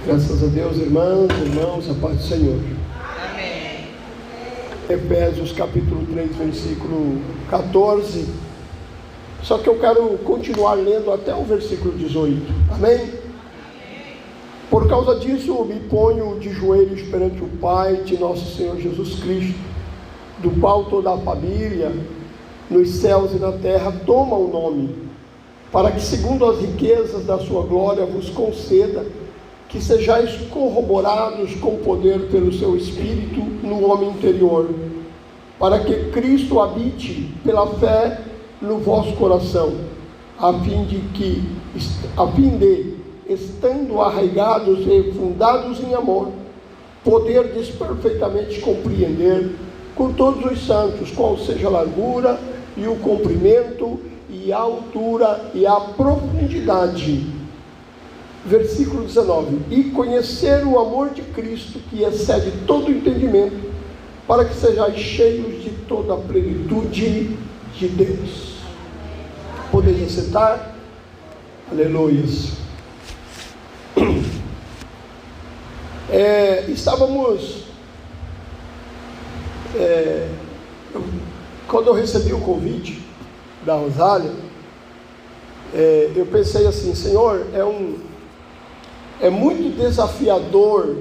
Graças a Deus, irmãs, irmãos, a paz do Senhor. Amém. Efésios capítulo 3, versículo 14. Só que eu quero continuar lendo até o versículo 18. Amém? Por causa disso, me ponho de joelhos perante o Pai de nosso Senhor Jesus Cristo, do qual toda a família, nos céus e na terra, toma o nome, para que, segundo as riquezas da sua glória, vos conceda que sejais corroborados com poder pelo seu Espírito no homem interior, para que Cristo habite pela fé no vosso coração, a fim de, estando arraigados e fundados em amor, poderdes perfeitamente compreender com todos os santos qual seja a largura e o comprimento e a altura e a profundidade. Versículo 19: e conhecer o amor de Cristo, que excede todo entendimento, para que sejais cheios de toda a plenitude de Deus. Podeis assentar? Aleluias. Quando eu recebi o convite da Rosália, eu pensei assim: Senhor, é muito desafiador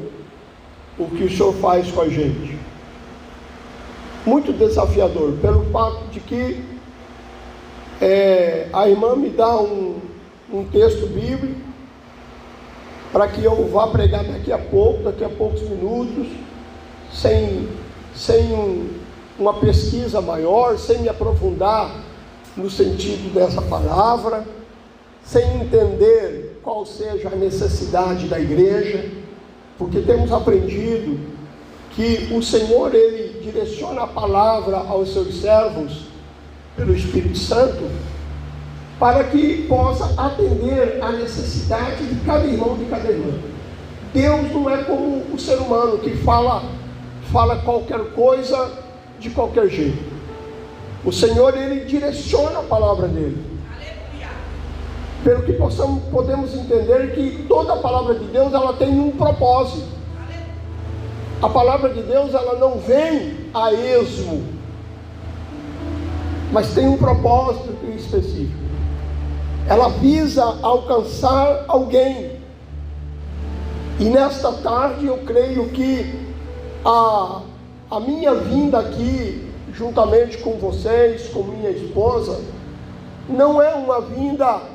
o que o Senhor faz com a gente. Muito desafiador, pelo fato de que a irmã me dá um texto bíblico para que eu vá pregar daqui a poucos minutos, sem uma pesquisa maior, sem me aprofundar no sentido dessa palavra, sem entender qual seja a necessidade da igreja, porque temos aprendido que o Senhor, Ele direciona a palavra aos seus servos pelo Espírito Santo, para que possa atender a necessidade de cada irmão, de cada irmã. Deus não é como o ser humano que fala qualquer coisa de qualquer jeito. O Senhor, Ele direciona a palavra dele. Pelo que podemos entender que toda a palavra de Deus, ela tem um propósito. A palavra de Deus, ela não vem a esmo, mas tem um propósito específico. Ela visa alcançar alguém. E nesta tarde eu creio que a minha vinda aqui, juntamente com vocês, com minha esposa, não é uma vinda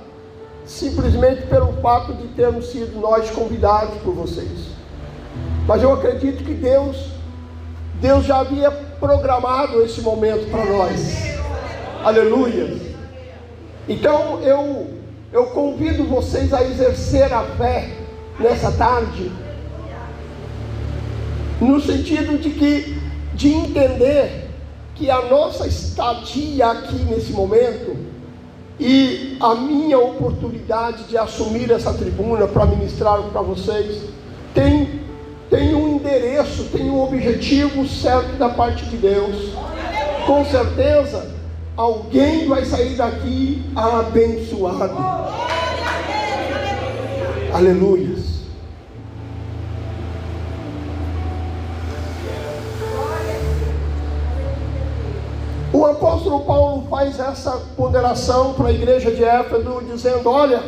simplesmente pelo fato de termos sido nós convidados por vocês, mas eu acredito que Deus já havia programado esse momento para nós. Aleluia. Então eu convido vocês a exercer a fé nessa tarde, no sentido de entender que a nossa estadia aqui nesse momento e a minha oportunidade de assumir essa tribuna para ministrar para vocês tem um endereço, tem um objetivo certo da parte de Deus. Com certeza alguém vai sair daqui abençoado. Aleluia. O apóstolo Paulo faz essa ponderação para a igreja de Éfeso, dizendo: olha,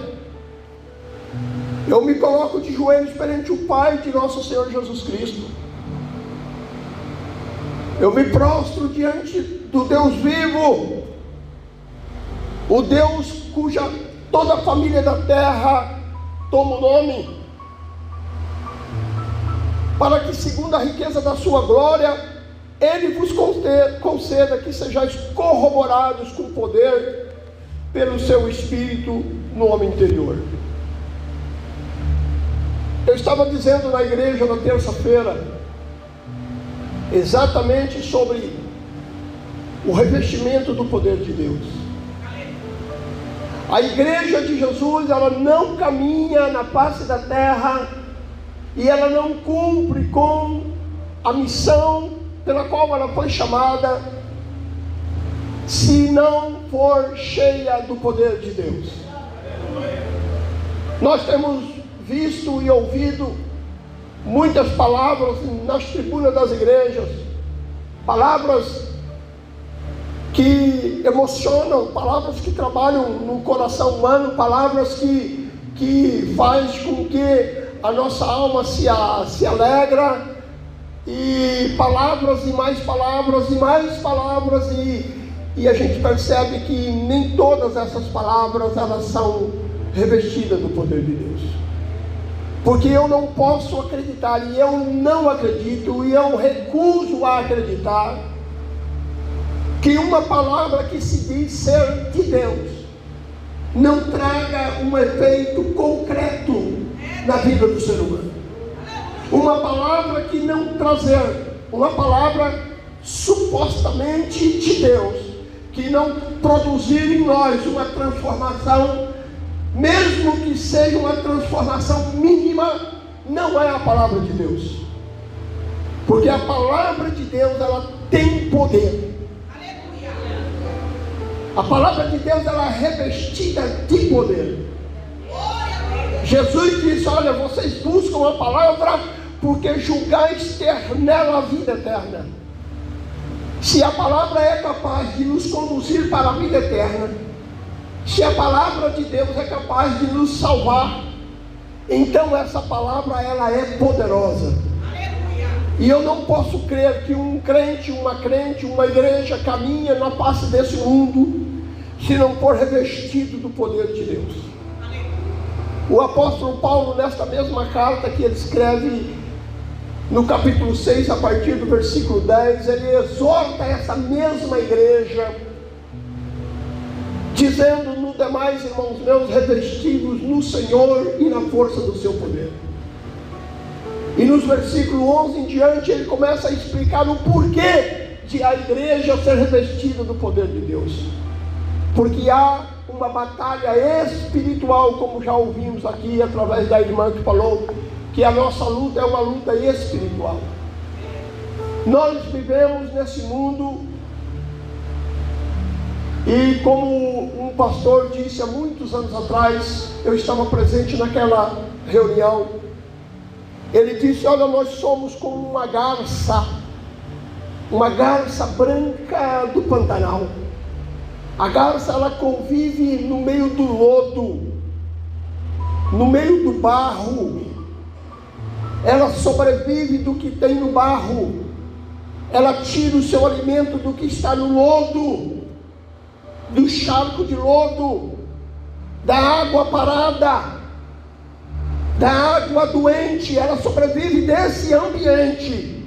eu me coloco de joelhos perante o Pai de nosso Senhor Jesus Cristo. Eu me prostro diante do Deus vivo, o Deus cuja toda a família da terra toma o nome, para que, segundo a riqueza da sua glória, Ele vos conceda que sejais corroborados com poder pelo seu Espírito no homem interior. Eu estava dizendo na igreja na terça-feira exatamente sobre o revestimento do poder de Deus. A igreja de Jesus, ela não caminha na face da terra e ela não cumpre com a missão pela qual ela foi chamada, se não for cheia do poder de Deus. Nós temos visto e ouvido muitas palavras nas tribunas das igrejas, palavras que emocionam, palavras que trabalham no coração humano, palavras que faz com que a nossa alma se alegra, e palavras e mais palavras e mais palavras, e a gente percebe que nem todas essas palavras elas são revestidas do poder de Deus. Porque eu não posso acreditar, e eu não acredito, e eu recuso a acreditar que uma palavra que se diz ser de Deus não traga um efeito concreto na vida do ser humano. Uma palavra que não trazer, uma palavra supostamente de Deus, que não produzir em nós uma transformação, mesmo que seja uma transformação mínima, não é a palavra de Deus. Porque a palavra de Deus, ela tem poder. A palavra de Deus, ela é revestida de poder. Jesus disse: olha, vocês buscam a palavra porque julgais ter nela a vida eterna. Se a palavra é capaz de nos conduzir para a vida eterna, se a palavra de Deus é capaz de nos salvar, então essa palavra ela é poderosa. E eu não posso crer que um crente, uma igreja caminha na face desse mundo se não for revestido do poder de Deus. O apóstolo Paulo, nesta mesma carta que ele escreve no capítulo 6, a partir do versículo 10, ele exorta essa mesma igreja, dizendo: no demais, irmãos meus, revestidos no Senhor e na força do seu poder. E nos versículos 11 em diante, ele começa a explicar o porquê de a igreja ser revestida do poder de Deus. Porque há uma batalha espiritual, como já ouvimos aqui através da irmã que falou, que a nossa luta é uma luta espiritual. Nós vivemos nesse mundo, e como um pastor disse há muitos anos atrás, eu estava presente naquela reunião, ele disse: olha, nós somos como uma garça branca do Pantanal. A garça, ela convive no meio do lodo, no meio do barro, ela sobrevive do que tem no barro, ela tira o seu alimento do que está no lodo, do charco de lodo, da água parada, da água doente, ela sobrevive desse ambiente.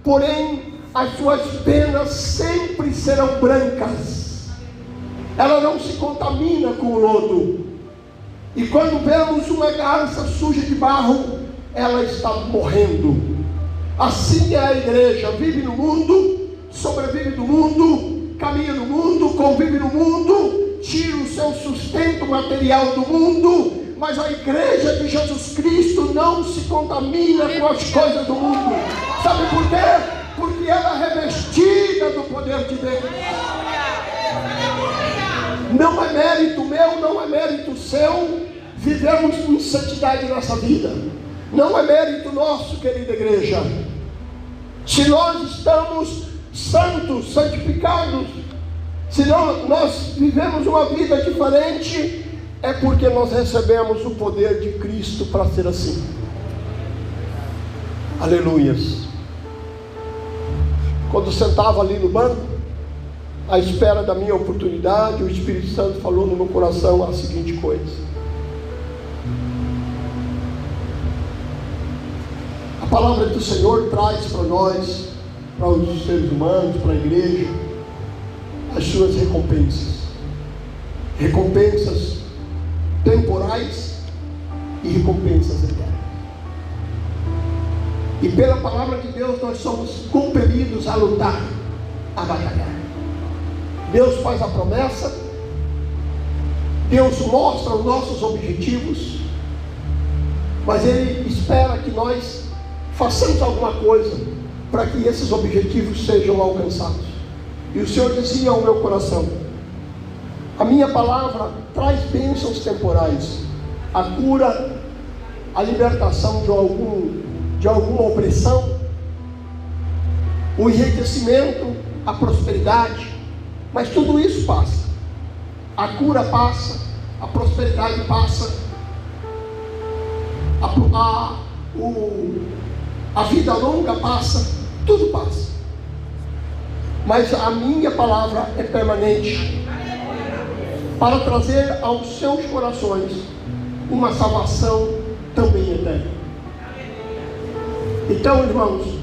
Porém, as suas penas sempre serão brancas, ela não se contamina com o lodo. E quando vemos uma garça suja de barro, ela está morrendo. Assim é a igreja: vive no mundo, sobrevive do mundo, caminha no mundo, convive no mundo, tira o seu sustento material do mundo, mas a igreja de Jesus Cristo não se contamina com as coisas do mundo. Sabe por quê? Porque ela é revestida do poder de Deus. Não é mérito meu, não é mérito seu vivemos em santidade nessa vida. Não é mérito nosso, querida igreja. Se nós estamos santos, santificados, se nós vivemos uma vida diferente, é porque nós recebemos o poder de Cristo para ser assim. Aleluias. Quando sentava ali no banco, à espera da minha oportunidade, o Espírito Santo falou no meu coração a seguinte coisa: a palavra do Senhor traz para nós, para os seres humanos, para a igreja, as suas recompensas. Recompensas temporais e recompensas eternas. E pela palavra de Deus nós somos compelidos a lutar, a batalhar. Deus faz a promessa, Deus mostra os nossos objetivos, mas Ele espera que nós façamos alguma coisa para que esses objetivos sejam alcançados. E o Senhor dizia ao meu coração: a minha palavra traz bênçãos temporais, a cura, a libertação de algum de alguma opressão, o enriquecimento, a prosperidade, mas tudo isso passa. A cura passa, a prosperidade passa, a vida longa passa, tudo passa. Mas a minha palavra é permanente, para trazer aos seus corações uma salvação também eterna. Então, irmãos,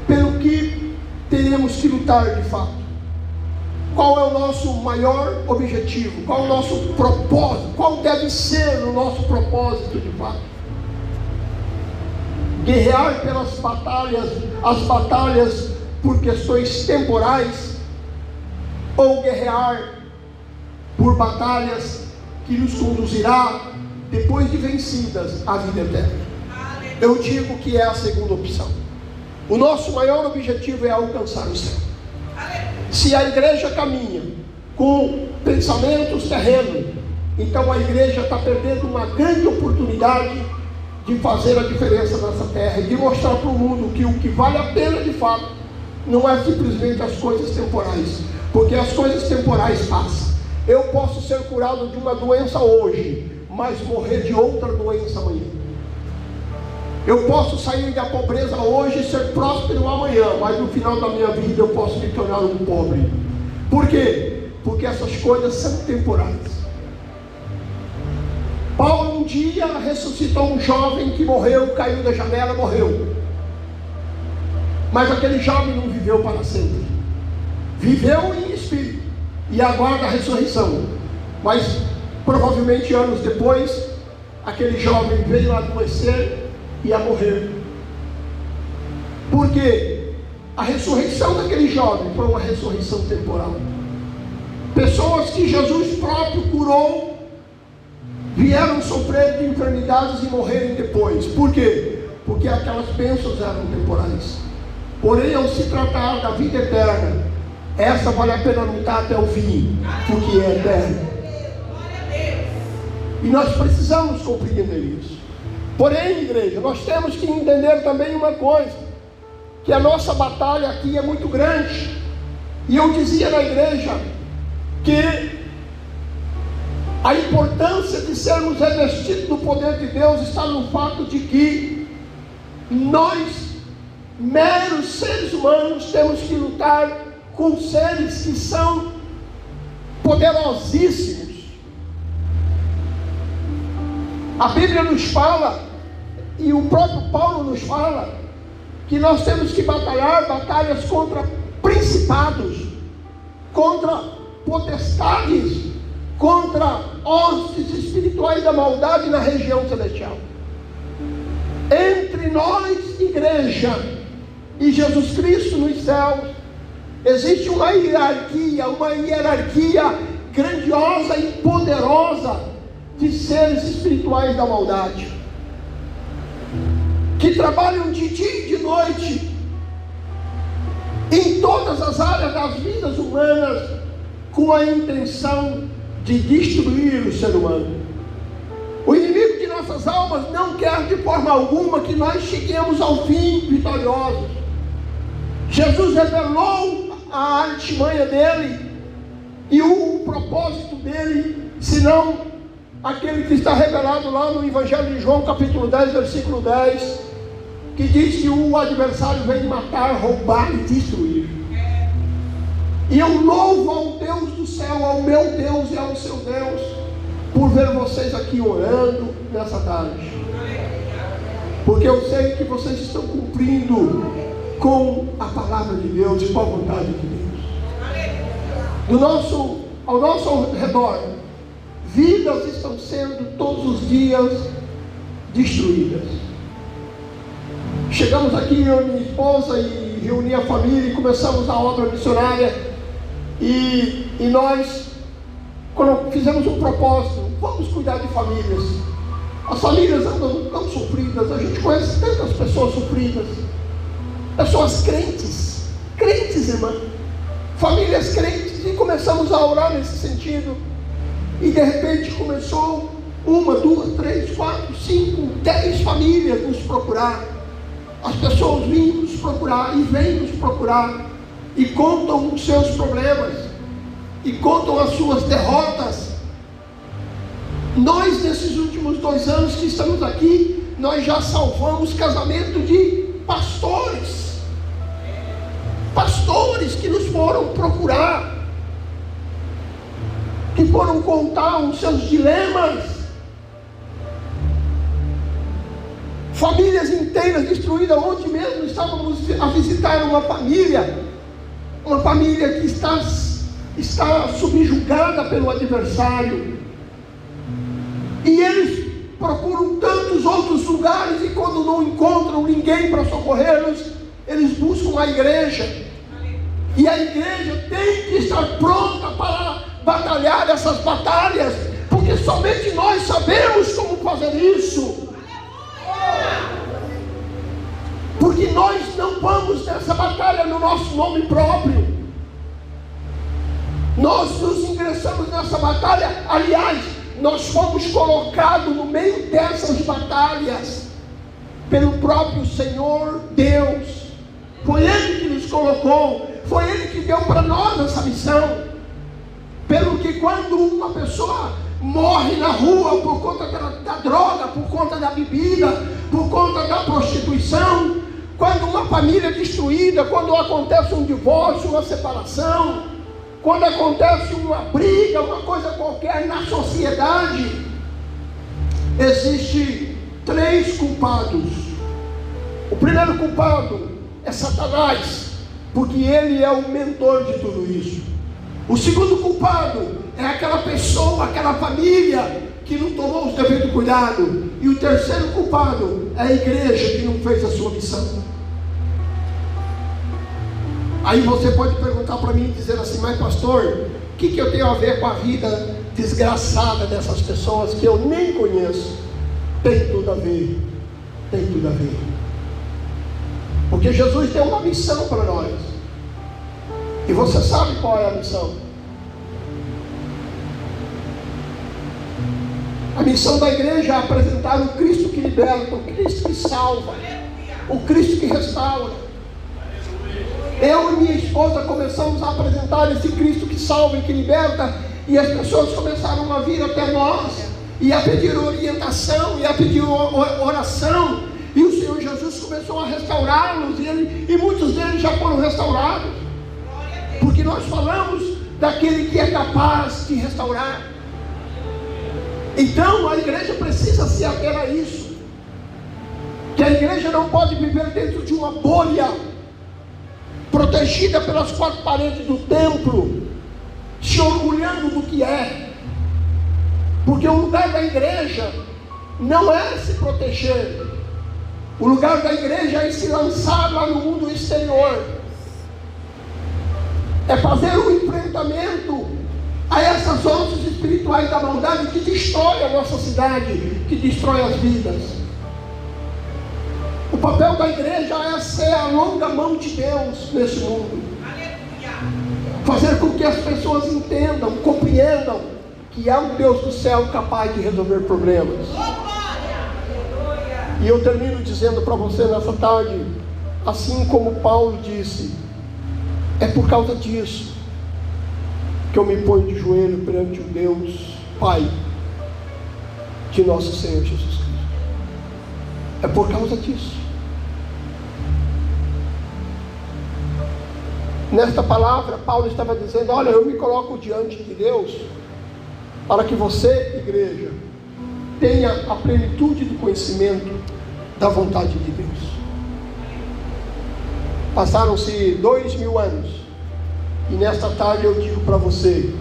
pelo que teremos que lutar de fato? Qual é o nosso maior objetivo? Qual é o nosso propósito? Qual deve ser o nosso propósito de fato? Guerrear pelas batalhas, as batalhas por questões temporais, ou guerrear por batalhas que nos conduzirá, depois de vencidas, à vida eterna? Eu digo que é a segunda opção. O nosso maior objetivo é alcançar o céu. Se a igreja caminha com pensamentos terrenos, então a igreja está perdendo uma grande oportunidade de fazer a diferença nessa terra, e de mostrar para o mundo que o que vale a pena de fato não é simplesmente as coisas temporais, porque as coisas temporais passam. Eu posso ser curado de uma doença hoje, mas morrer de outra doença amanhã. Eu posso sair da pobreza hoje e ser próspero amanhã, mas no final da minha vida eu posso me tornar um pobre. Por quê? Porque essas coisas são temporais. Paulo um dia ressuscitou um jovem que morreu, caiu da janela, morreu. Mas aquele jovem não viveu para sempre. Viveu em espírito e aguarda a ressurreição. Mas provavelmente anos depois, aquele jovem veio a adoecer e a morrer. Porque a ressurreição daquele jovem foi uma ressurreição temporal. Pessoas que Jesus próprio curou vieram sofrer de enfermidades e morrerem depois. Por quê? Porque aquelas bênçãos eram temporais. Porém, ao se tratar da vida eterna, essa vale a pena lutar até o fim, porque é eterna. E nós precisamos compreender isso. Porém, igreja, nós temos que entender também uma coisa, que a nossa batalha aqui é muito grande. E eu dizia na igreja que a importância de sermos revestidos do poder de Deus está no fato de que nós, meros seres humanos, temos que lutar com seres que são poderosíssimos. A Bíblia nos fala, e o próprio Paulo nos fala, que nós temos que batalhar batalhas contra principados, contra potestades, contra hostes espirituais da maldade na região celestial. Entre nós, igreja, e Jesus Cristo nos céus, existe uma hierarquia grandiosa e poderosa de seres espirituais da maldade, que trabalham de dia e de noite em todas as áreas das vidas humanas, com a intenção de destruir o ser humano. O inimigo de nossas almas não quer de forma alguma que nós cheguemos ao fim vitoriosos. Jesus revelou a artimanha dele e o propósito dele, senão aquele que está revelado lá no Evangelho de João, capítulo 10, versículo 10, que diz que o adversário vem matar, roubar e destruir. E eu louvo ao Deus do céu, ao meu Deus e ao seu Deus, por ver vocês aqui orando nessa tarde, porque eu sei que vocês estão cumprindo com a palavra de Deus e com a vontade de Deus. Ao nosso redor, vidas estão sendo todos os dias destruídas. Chegamos aqui, eu e minha esposa, e reuni a família e começamos a obra missionária. E nós, quando fizemos um propósito, vamos cuidar de famílias. As famílias andam tão sofridas, a gente conhece tantas pessoas sofridas, pessoas crentes, irmã, famílias crentes, e começamos a orar nesse sentido. E de repente começou 1, 2, 3, 4, 5, 10 famílias nos procurar. As pessoas vêm nos procurar e vêm nos procurar e contam os seus problemas e contam as suas derrotas. Nós, nesses últimos 2 anos que estamos aqui, nós já salvamos casamento de pastores que nos foram procurar, que foram contar os seus dilemas. Famílias inteiras destruídas. Ontem mesmo estávamos a visitar uma família que está subjugada pelo adversário, e eles procuram tantos outros lugares, e quando não encontram ninguém para socorrê-los, eles buscam a igreja, e a igreja tem que estar pronta para batalhar essas batalhas, porque somente nós sabemos como fazer isso. Porque nós não vamos nessa batalha no nosso nome próprio. Nós nos ingressamos nessa batalha, aliás, nós fomos colocados no meio dessas batalhas pelo próprio Senhor Deus. Foi Ele que nos colocou, foi Ele que deu para nós essa missão. Pelo que quando uma pessoa morre na rua por conta da droga, por conta da bebida, por conta da prostituição, quando uma família é destruída, quando acontece um divórcio, uma separação, quando acontece uma briga, uma coisa qualquer na sociedade, existe 3 culpados. O primeiro culpado é Satanás, porque ele é o mentor de tudo isso. O segundo culpado é aquela pessoa, aquela família que não tomou os devidos cuidados. E o terceiro culpado é a igreja que não fez a sua missão. Aí você pode perguntar para mim e dizer assim: mas pastor, o que eu tenho a ver com a vida desgraçada dessas pessoas que eu nem conheço? Tem tudo a ver, tem tudo a ver. Porque Jesus deu uma missão para nós. E você sabe qual é a missão? A missão da igreja é apresentar o Cristo que liberta, o Cristo que salva, o Cristo que restaura. Eu e minha esposa começamos a apresentar esse Cristo que salva e que liberta, e as pessoas começaram a vir até nós e a pedir orientação e a pedir oração, e o Senhor Jesus começou a restaurá-los, e muitos deles já foram restaurados, porque nós falamos daquele que é capaz de restaurar. Então a igreja precisa se ater a isso, que a igreja não pode viver dentro de uma bolha, protegida pelas 4 paredes do templo, se orgulhando do que é, porque o lugar da igreja não é se proteger, o lugar da igreja é se lançar lá no mundo exterior, é fazer um enfrentamento a essas ondas espirituais da maldade que destrói a nossa cidade, que destrói as vidas. O papel da igreja é ser a longa mão de Deus nesse mundo. Fazer com que as pessoas entendam, compreendam que há um Deus do céu capaz de resolver problemas. E eu termino dizendo para você nessa tarde, assim como Paulo disse, é por causa disso que eu me ponho de joelho perante o Deus Pai de nosso Senhor Jesus Cristo. É por causa disso. Nesta palavra, Paulo estava dizendo: olha, eu me coloco diante de Deus para que você, igreja, tenha a plenitude do conhecimento da vontade de Deus. Passaram-se 2000 anos, e nesta tarde eu digo para você,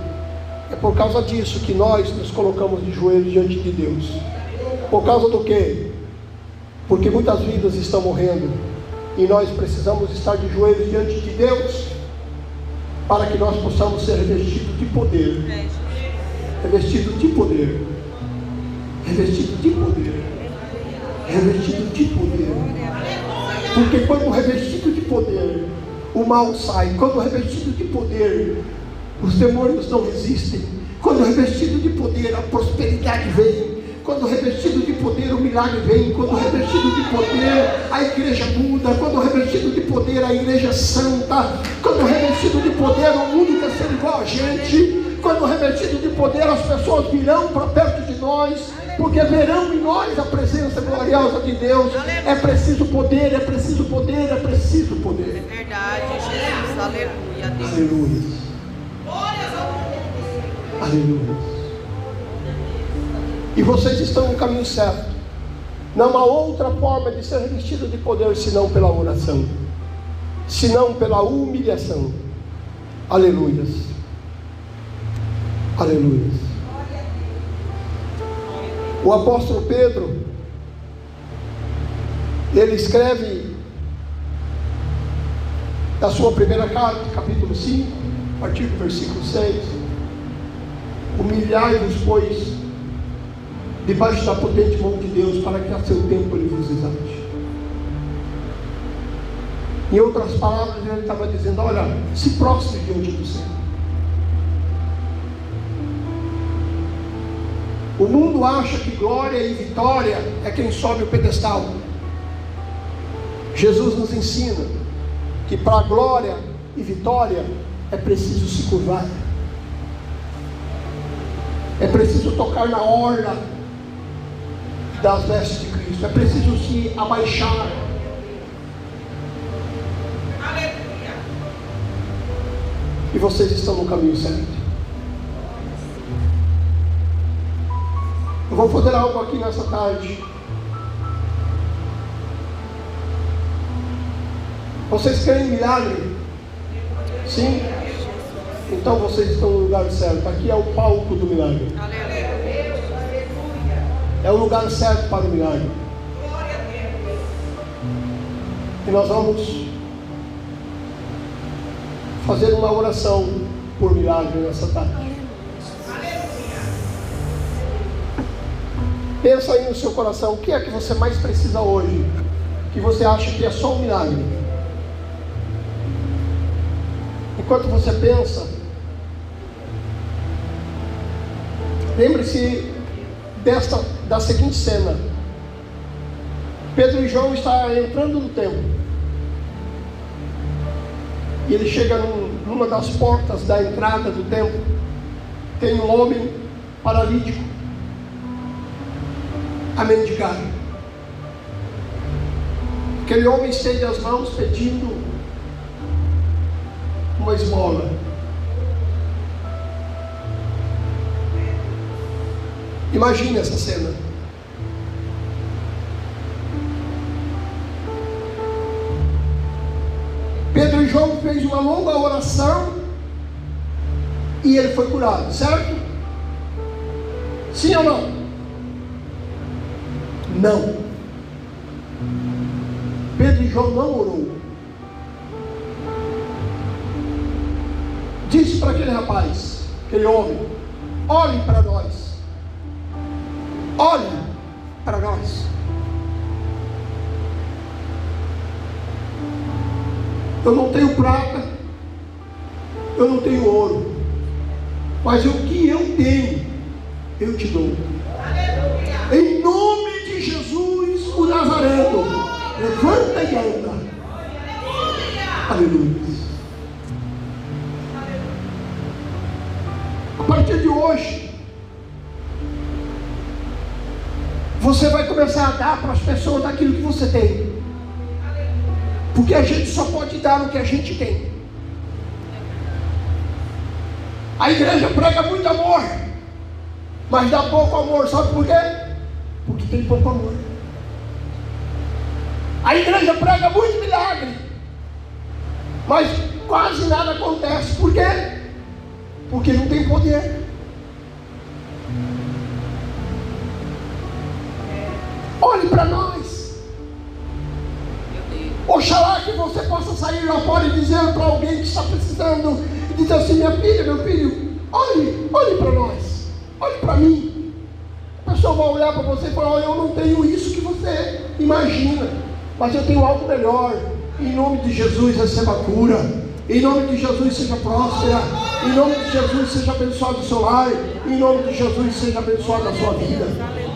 é por causa disso que nós nos colocamos de joelhos diante de Deus. Por causa do quê? Porque muitas vidas estão morrendo, e nós precisamos estar de joelhos diante de Deus, para que nós possamos ser revestidos de poder. Revestido de poder. Revestido de poder. Revestido de poder. Porque quando revestido de poder, o mal sai. Quando revestido de poder, os demônios não resistem. Quando revestido de poder, a prosperidade vem. quando revestido de poder o milagre vem, quando revestido de poder a igreja muda, quando revestido de poder a igreja é santa, quando revestido de poder o mundo quer ser igual a gente, quando revestido de poder as pessoas virão para perto de nós, porque verão em nós a presença gloriosa de Deus. É preciso poder, é preciso poder, é preciso poder. É verdade, Jesus, aleluia, Deus. Aleluia. Aleluia. E vocês estão no caminho certo. Não há outra forma de ser revestido de poder senão pela oração, senão pela humilhação. Aleluias. Aleluias. O apóstolo Pedro, ele escreve na sua primeira carta, capítulo 5, a partir do versículo 6: humilhai-vos, pois, debaixo da potente mão de Deus, para que a seu tempo Ele vos exalte. Em outras palavras, ele estava dizendo: olha, se prostre diante do Senhor. O mundo acha que glória e vitória é quem sobe o pedestal. Jesus nos ensina que para glória e vitória é preciso se curvar, é preciso tocar na orla das vestes de Cristo, é preciso se abaixar. Aleluia. E vocês estão no caminho certo. Eu vou fazer algo aqui nessa tarde. Vocês querem milagre? Sim? Então vocês estão no lugar certo. Aqui é o palco do milagre. É o lugar certo para o milagre. E nós vamos fazer uma oração por milagre nessa tarde. Pensa aí no seu coração, o que é que você mais precisa hoje, que você acha que é só um milagre? Enquanto você pensa, lembre-se da seguinte cena: Pedro e João estão entrando no templo, e ele chega numa das portas da entrada do templo. Tem um homem paralítico a mendigar. Aquele homem estende as mãos pedindo uma esmola. Imagine essa cena. Pedro e João fez uma longa oração e ele foi curado, certo? Sim ou não? Não. Pedro e João não orou. Disse para aquele rapaz, aquele homem: olhe para nós. Olhe para nós. Eu não tenho prata, eu não tenho ouro, mas o que eu tenho, eu te dou. Em nome de Jesus, o Nazareno, levanta e anda. Aleluia. A partir de hoje, você vai começar a dar para as pessoas aquilo que você tem, porque a gente só pode dar o que a gente tem. A igreja prega muito amor, mas dá pouco amor. Sabe por quê? Porque tem pouco amor. A igreja prega muito milagre, mas quase nada acontece. Por quê? Porque não tem poder. Olhe para nós. Oxalá que você possa sair lá fora e dizer para alguém que está precisando, e dizer assim: minha filha, meu filho, olhe para nós, olhe para mim. A pessoa vai olhar para você e falar: oh, eu não tenho isso que você imagina, mas eu tenho algo melhor. Em nome de Jesus, receba a cura. Em nome de Jesus, seja próspera. Em nome de Jesus, seja abençoado o seu lar. Em nome de Jesus, seja abençoada a sua vida.